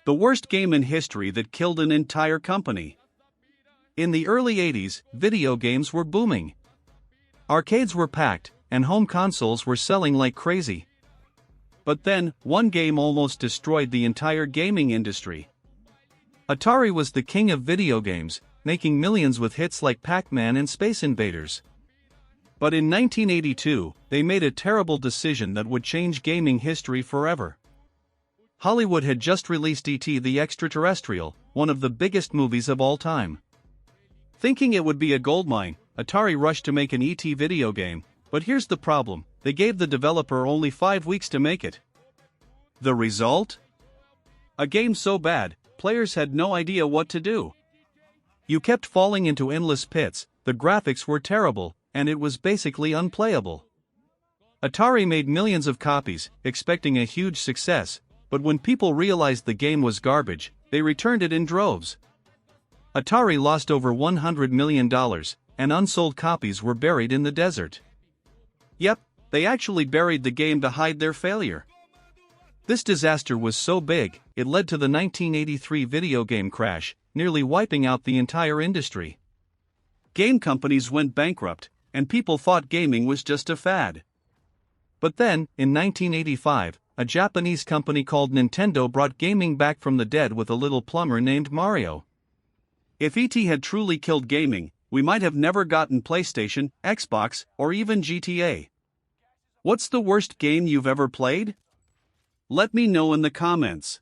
The worst game in history that killed an entire company. In the early 80s, video games were booming. Arcades were packed, and home consoles were selling like crazy. But then, one game almost destroyed the entire gaming industry. Atari was the king of video games, making millions with hits like Pac-Man and Space Invaders. But in 1982, they made a terrible decision that would change gaming history forever. Hollywood had just released E.T. the Extra-Terrestrial, one of the biggest movies of all time. Thinking it would be a goldmine, Atari rushed to make an E.T. video game, but here's the problem: they gave the developer only 5 weeks to make it. The result? A game so bad, players had no idea what to do. You kept falling into endless pits, the graphics were terrible, and it was basically unplayable. Atari made millions of copies, expecting a huge success, but when people realized the game was garbage, they returned it in droves. Atari lost over $100 million, and unsold copies were buried in the desert. Yep, they actually buried the game to hide their failure. This disaster was so big, it led to the 1983 video game crash, nearly wiping out the entire industry. Game companies went bankrupt, and people thought gaming was just a fad. But then, in 1985, a Japanese company called Nintendo brought gaming back from the dead with a little plumber named Mario. If E.T. had truly killed gaming, we might have never gotten PlayStation, Xbox, or even GTA. What's the worst game you've ever played? Let me know in the comments.